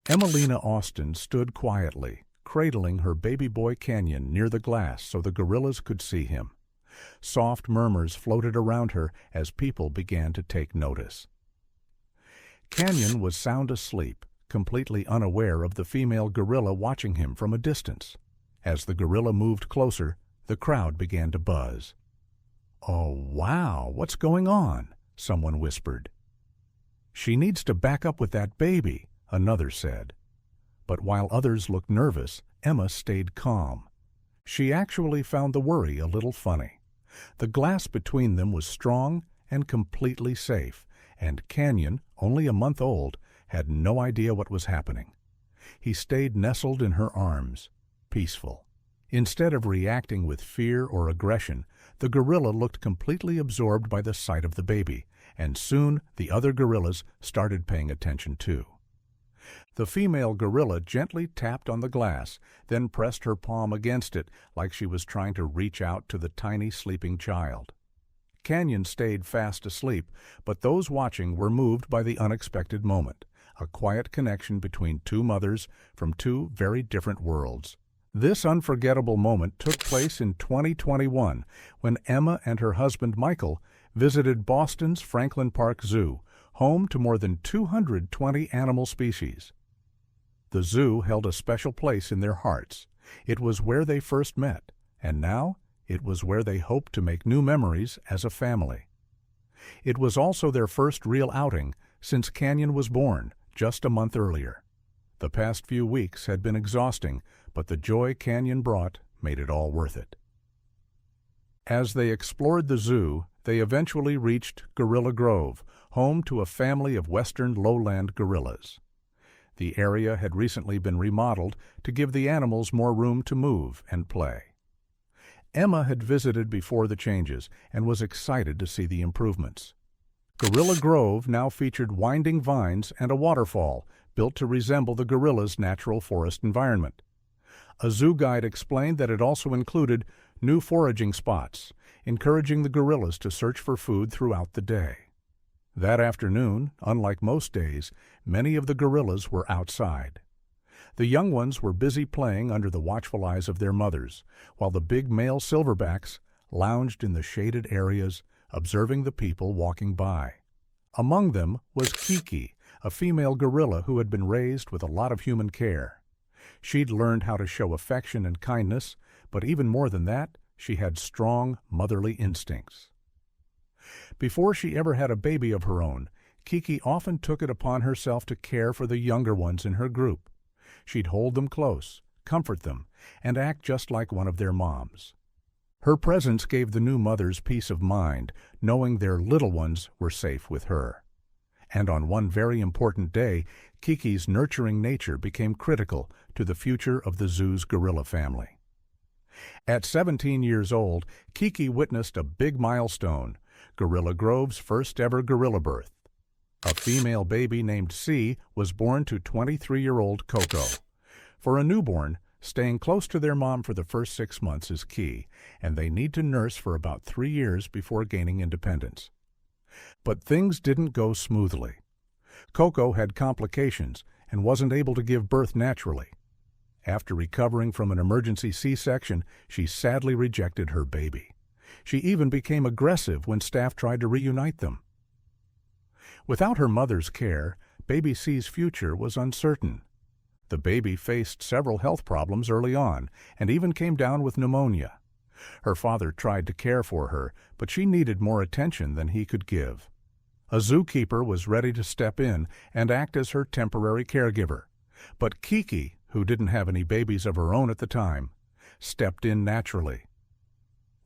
Emelina Austin stood quietly, cradling her baby boy Canyon near the glass so the gorillas could see him. Soft murmurs floated around her as people began to take notice. Canyon was sound asleep, completely unaware of the female gorilla watching him from a distance. As the gorilla moved closer, the crowd began to buzz. "Oh, wow, what's going on?" someone whispered. "She needs to back up with that baby," another said. But while others looked nervous, Emma stayed calm. She actually found the worry a little funny. The glass between them was strong and completely safe, and Canyon, only a month old, had no idea what was happening. He stayed nestled in her arms, peaceful. Instead of reacting with fear or aggression, the gorilla looked completely absorbed by the sight of the baby, and soon the other gorillas started paying attention too. The female gorilla gently tapped on the glass, then pressed her palm against it like she was trying to reach out to the tiny sleeping child. Canyon stayed fast asleep, but those watching were moved by the unexpected moment, a quiet connection between two mothers from two very different worlds. This unforgettable moment took place in 2021 when Emma and her husband Michael visited Boston's Franklin Park Zoo, home to more than 220 animal species. The zoo held a special place in their hearts. It was where they first met, and now it was where they hoped to make new memories as a family. It was also their first real outing since Canyon was born just a month earlier. The past few weeks had been exhausting, but the joy Canyon brought made it all worth it. As they explored the zoo, they eventually reached Gorilla Grove, home to a family of western lowland gorillas. The area had recently been remodeled to give the animals more room to move and play. Emma had visited before the changes and was excited to see the improvements. Gorilla Grove now featured winding vines and a waterfall built to resemble the gorilla's natural forest environment. A zoo guide explained that it also included new foraging spots, encouraging the gorillas to search for food throughout the day. That afternoon, unlike most days, many of the gorillas were outside. The young ones were busy playing under the watchful eyes of their mothers, while the big male silverbacks lounged in the shaded areas, observing the people walking by. Among them was Kiki, a female gorilla who had been raised with a lot of human care. She'd learned how to show affection and kindness, but even more than that, she had strong motherly instincts. Before she ever had a baby of her own, Kiki often took it upon herself to care for the younger ones in her group. She'd hold them close, comfort them, and act just like one of their moms. Her presence gave the new mothers peace of mind, knowing their little ones were safe with her. And on one very important day, Kiki's nurturing nature became critical to the future of the zoo's gorilla family. At 17 years old, Kiki witnessed a big milestone, Gorilla Grove's first ever gorilla birth. A female baby named C was born to 23-year-old Coco. For a newborn, staying close to their mom for the first 6 months is key, and they need to nurse for about 3 years before gaining independence. But things didn't go smoothly. Coco had complications and wasn't able to give birth naturally. After recovering from an emergency C-section, she sadly rejected her baby. She even became aggressive when staff tried to reunite them. Without her mother's care, baby C's future was uncertain. The baby faced several health problems early on and even came down with pneumonia. Her father tried to care for her, but she needed more attention than he could give. A zookeeper was ready to step in and act as her temporary caregiver. But Kiki, who didn't have any babies of her own at the time, stepped in naturally.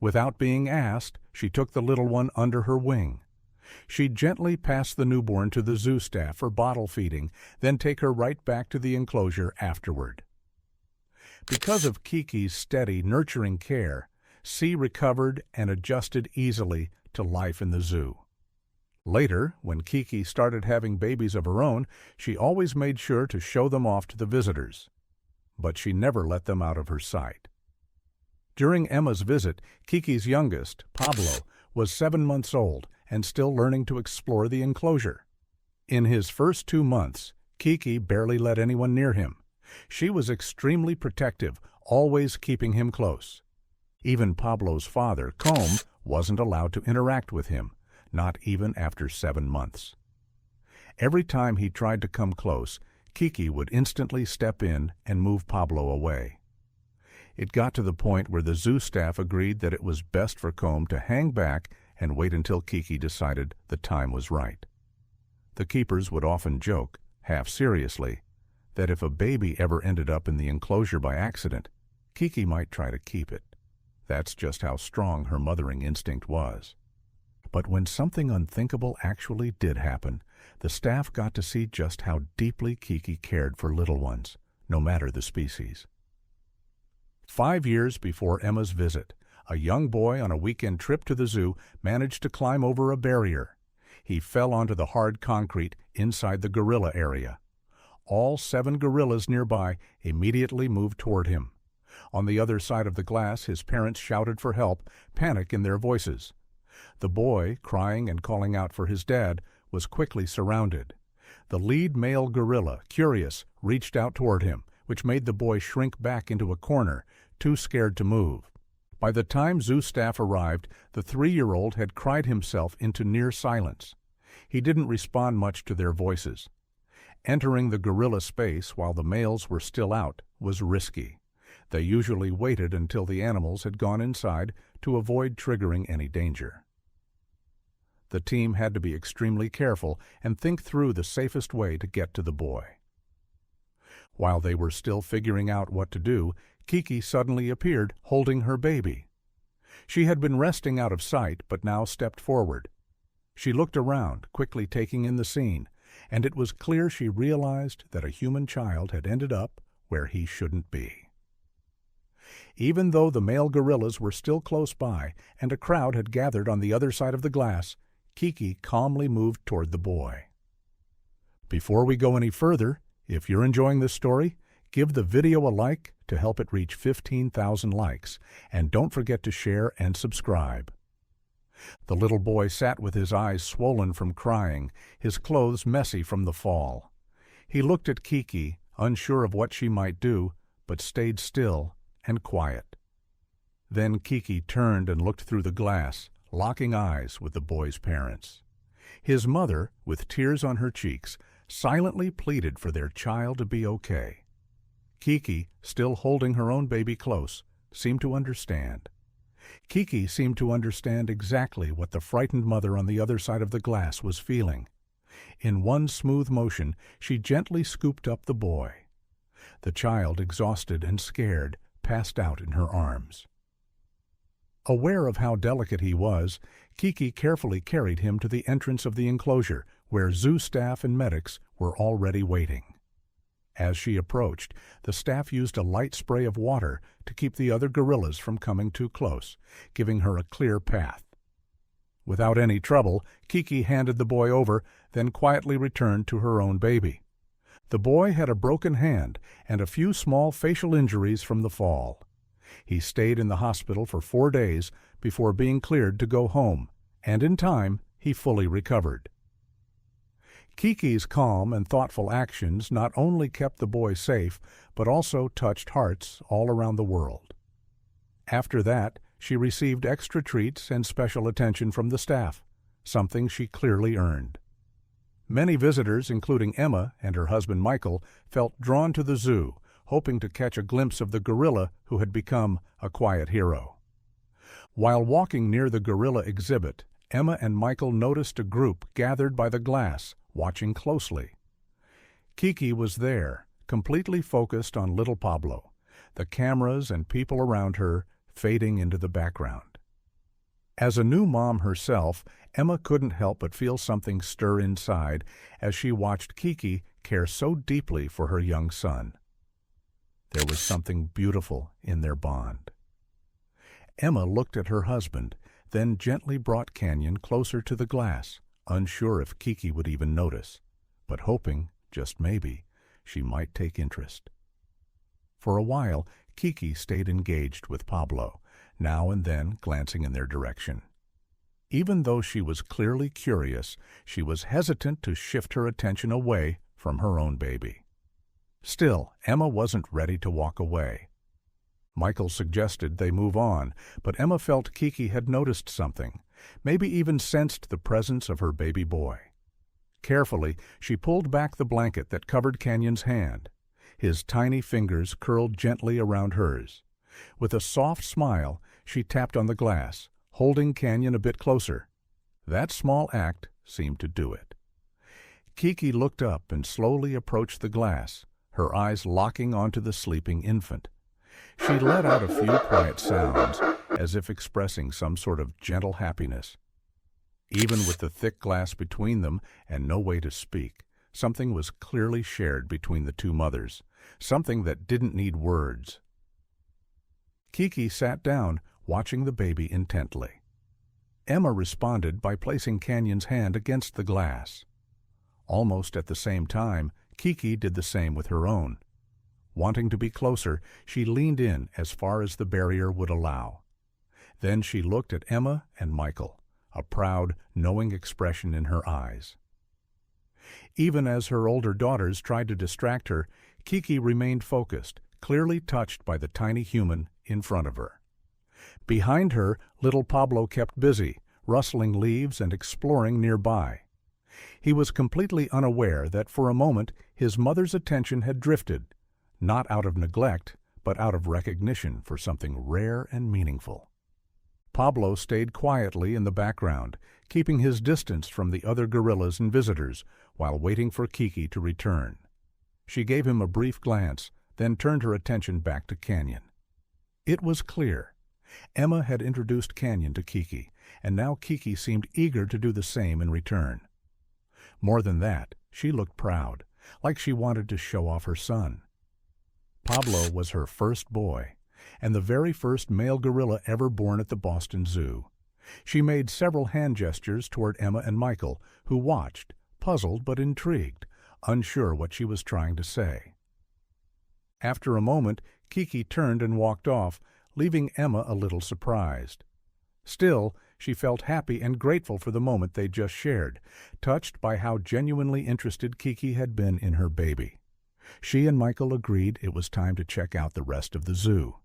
Without being asked, she took the little one under her wing. She'd gently pass the newborn to the zoo staff for bottle feeding, then take her right back to the enclosure afterward. Because of Kiki's steady, nurturing care, C recovered and adjusted easily to life in the zoo. Later, when Kiki started having babies of her own, she always made sure to show them off to the visitors. But she never let them out of her sight. During Emma's visit, Kiki's youngest, Pablo, was 7 months old and still learning to explore the enclosure. In his first 2 months, Kiki barely let anyone near him. She was extremely protective, always keeping him close. Even Pablo's father, Comb, wasn't allowed to interact with him, not even after 7 months. Every time he tried to come close, Kiki would instantly step in and move Pablo away. It got to the point where the zoo staff agreed that it was best for Comb to hang back and wait until Kiki decided the time was right. The keepers would often joke, half seriously, that if a baby ever ended up in the enclosure by accident, Kiki might try to keep it. That's just how strong her mothering instinct was. But when something unthinkable actually did happen, the staff got to see just how deeply Kiki cared for little ones, no matter the species. 5 years before Emma's visit, a young boy on a weekend trip to the zoo managed to climb over a barrier. He fell onto the hard concrete inside the gorilla area. All 7 gorillas nearby immediately moved toward him. On the other side of the glass, his parents shouted for help, panic in their voices. The boy, crying and calling out for his dad, was quickly surrounded. The lead male gorilla, curious, reached out toward him, which made the boy shrink back into a corner, too scared to move. By the time zoo staff arrived, the 3-year-old had cried himself into near silence. He didn't respond much to their voices. Entering the gorilla space while the males were still out was risky. They usually waited until the animals had gone inside to avoid triggering any danger. The team had to be extremely careful and think through the safest way to get to the boy. While they were still figuring out what to do, Kiki suddenly appeared, holding her baby. She had been resting out of sight, but now stepped forward. She looked around, quickly taking in the scene, and it was clear she realized that a human child had ended up where he shouldn't be. Even though the male gorillas were still close by and a crowd had gathered on the other side of the glass, Kiki calmly moved toward the boy. Before we go any further, if you're enjoying this story, give the video a like to help it reach 15,000 likes, and don't forget to share and subscribe. The little boy sat with his eyes swollen from crying, his clothes messy from the fall. He looked at Kiki, unsure of what she might do, but stayed still and quiet. Then Kiki turned and looked through the glass, locking eyes with the boy's parents. His mother, with tears on her cheeks, silently pleaded for their child to be okay. Kiki, still holding her own baby close, seemed to understand. Kiki seemed to understand exactly what the frightened mother on the other side of the glass was feeling. In one smooth motion, she gently scooped up the boy. The child, exhausted and scared, passed out in her arms. Aware of how delicate he was, Kiki carefully carried him to the entrance of the enclosure, where zoo staff and medics were already waiting. As she approached, the staff used a light spray of water to keep the other gorillas from coming too close, giving her a clear path. Without any trouble, Kiki handed the boy over, then quietly returned to her own baby. The boy had a broken hand and a few small facial injuries from the fall. He stayed in the hospital for 4 days before being cleared to go home, and in time he fully recovered. Kiki's calm and thoughtful actions not only kept the boy safe, but also touched hearts all around the world. After that, she received extra treats and special attention from the staff, something she clearly earned. Many visitors, including Emma and her husband Michael, felt drawn to the zoo, hoping to catch a glimpse of the gorilla who had become a quiet hero. While walking near the gorilla exhibit, Emma and Michael noticed a group gathered by the glass, watching closely. Kiki was there, completely focused on little Pablo, the cameras and people around her fading into the background. As a new mom herself, Emma couldn't help but feel something stir inside as she watched Kiki care so deeply for her young son. There was something beautiful in their bond. Emma looked at her husband, then gently brought Canyon closer to the glass, unsure if Kiki would even notice, but hoping, just maybe, she might take interest. For a while, Kiki stayed engaged with Pablo, now and then glancing in their direction. Even though she was clearly curious, she was hesitant to shift her attention away from her own baby. Still, Emma wasn't ready to walk away. Michael suggested they move on, but Emma felt Kiki had noticed something, maybe even sensed the presence of her baby boy. Carefully, she pulled back the blanket that covered Canyon's hand. His tiny fingers curled gently around hers. With a soft smile, she tapped on the glass, holding Canyon a bit closer. That small act seemed to do it. Kiki looked up and slowly approached the glass, her eyes locking onto the sleeping infant. She let out a few quiet sounds, as if expressing some sort of gentle happiness. Even with the thick glass between them and no way to speak, something was clearly shared between the two mothers, something that didn't need words. Kiki sat down, watching the baby intently. Emma responded by placing Canyon's hand against the glass. Almost at the same time, Kiki did the same with her own. Wanting to be closer, she leaned in as far as the barrier would allow. Then she looked at Emma and Michael, a proud, knowing expression in her eyes. Even as her older daughters tried to distract her, Kiki remained focused, clearly touched by the tiny human in front of her. Behind her, little Pablo kept busy, rustling leaves and exploring nearby. He was completely unaware that for a moment his mother's attention had drifted, not out of neglect, but out of recognition for something rare and meaningful. Pablo stayed quietly in the background, keeping his distance from the other gorillas and visitors while waiting for Kiki to return. She gave him a brief glance, then turned her attention back to Canyon. It was clear. Emma had introduced Canyon to Kiki, and now Kiki seemed eager to do the same in return. More than that, she looked proud, like she wanted to show off her son. Pablo was her first boy, and the very first male gorilla ever born at the Boston Zoo. She made several hand gestures toward Emma and Michael, who watched, puzzled but intrigued, unsure what she was trying to say. After a moment, Kiki turned and walked off, leaving Emma a little surprised. Still, she felt happy and grateful for the moment they just shared, touched by how genuinely interested Kiki had been in her baby. She and Michael agreed it was time to check out the rest of the zoo.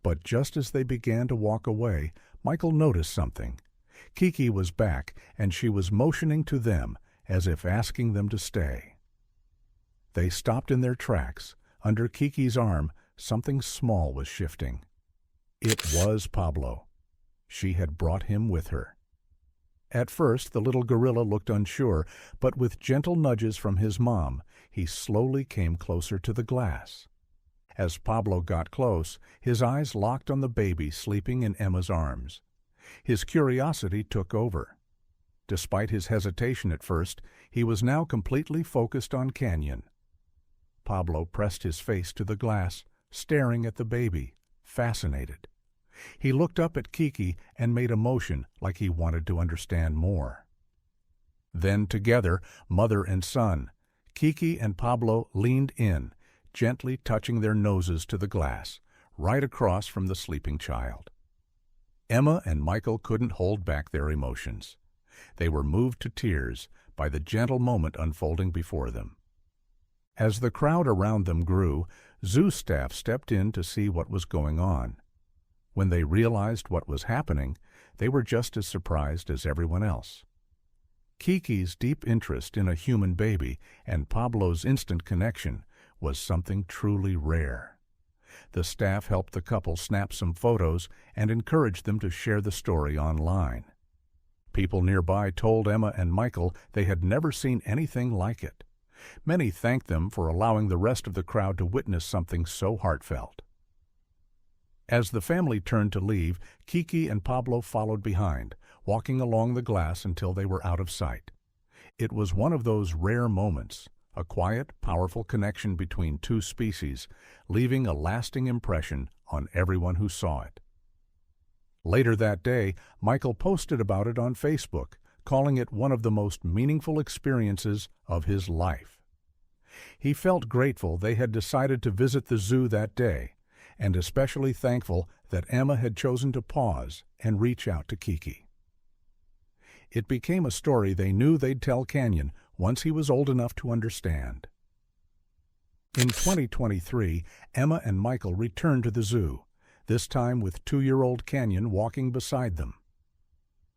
But just as they began to walk away, Michael noticed something. Kiki was back, and she was motioning to them, as if asking them to stay. They stopped in their tracks. Under Kiki's arm, something small was shifting. It was Pablo. She had brought him with her. At first, the little gorilla looked unsure, but with gentle nudges from his mom, he slowly came closer to the glass. As Pablo got close, his eyes locked on the baby sleeping in Emma's arms. His curiosity took over. Despite his hesitation at first, he was now completely focused on Canyon. Pablo pressed his face to the glass, staring at the baby, fascinated. He looked up at Kiki and made a motion like he wanted to understand more. Then together, mother and son, Kiki and Pablo leaned in, gently touching their noses to the glass, right across from the sleeping child. Emma and Michael couldn't hold back their emotions. They were moved to tears by the gentle moment unfolding before them. As the crowd around them grew, zoo staff stepped in to see what was going on. When they realized what was happening, they were just as surprised as everyone else. Kiki's deep interest in a human baby and Pablo's instant connection was something truly rare. The staff helped the couple snap some photos and encouraged them to share the story online. People nearby told Emma and Michael they had never seen anything like it. Many thanked them for allowing the rest of the crowd to witness something so heartfelt. As the family turned to leave, Kiki and Pablo followed behind, walking along the glass until they were out of sight. It was one of those rare moments, a quiet, powerful connection between two species, leaving a lasting impression on everyone who saw it. Later that day, Michael posted about it on Facebook, calling it one of the most meaningful experiences of his life. He felt grateful they had decided to visit the zoo that day, and especially thankful that Emma had chosen to pause and reach out to Kiki. It became a story they knew they'd tell Canyon once he was old enough to understand. In 2023, Emma and Michael returned to the zoo, this time with 2-year-old Canyon walking beside them.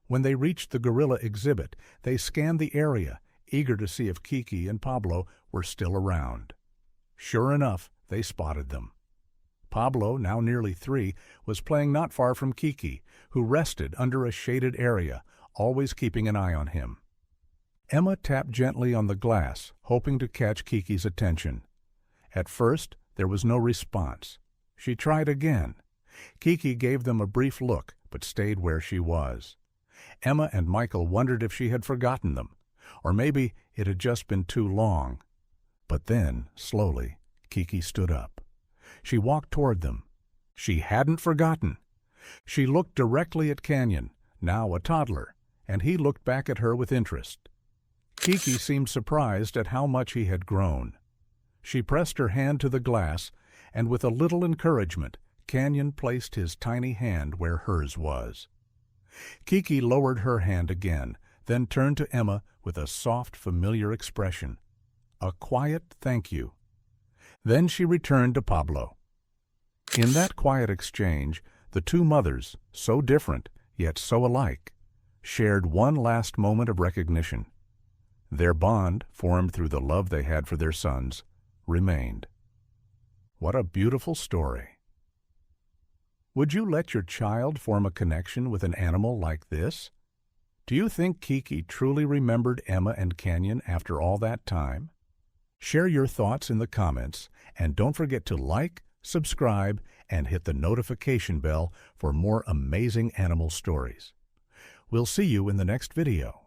When they reached the gorilla exhibit, they scanned the area, eager to see if Kiki and Pablo were still around. Sure enough, they spotted them. Pablo, now nearly 3, was playing not far from Kiki, who rested under a shaded area, always keeping an eye on him. Emma tapped gently on the glass, hoping to catch Kiki's attention. At first, there was no response. She tried again. Kiki gave them a brief look, but stayed where she was. Emma and Michael wondered if she had forgotten them, or maybe it had just been too long. But then, slowly, Kiki stood up. She walked toward them. She hadn't forgotten. She looked directly at Canyon, now a toddler, and he looked back at her with interest. Kiki seemed surprised at how much he had grown. She pressed her hand to the glass, and with a little encouragement, Canyon placed his tiny hand where hers was. Kiki lowered her hand again, then turned to Emma with a soft, familiar expression. A quiet thank you. Then she returned to Pablo. In that quiet exchange, the two mothers, so different, yet so alike, shared one last moment of recognition. Their bond, formed through the love they had for their sons, remained. What a beautiful story. Would you let your child form a connection with an animal like this? Do you think Kiki truly remembered Emma and Canyon after all that time? Share your thoughts in the comments, and don't forget to like, subscribe, and hit the notification bell for more amazing animal stories. We'll see you in the next video.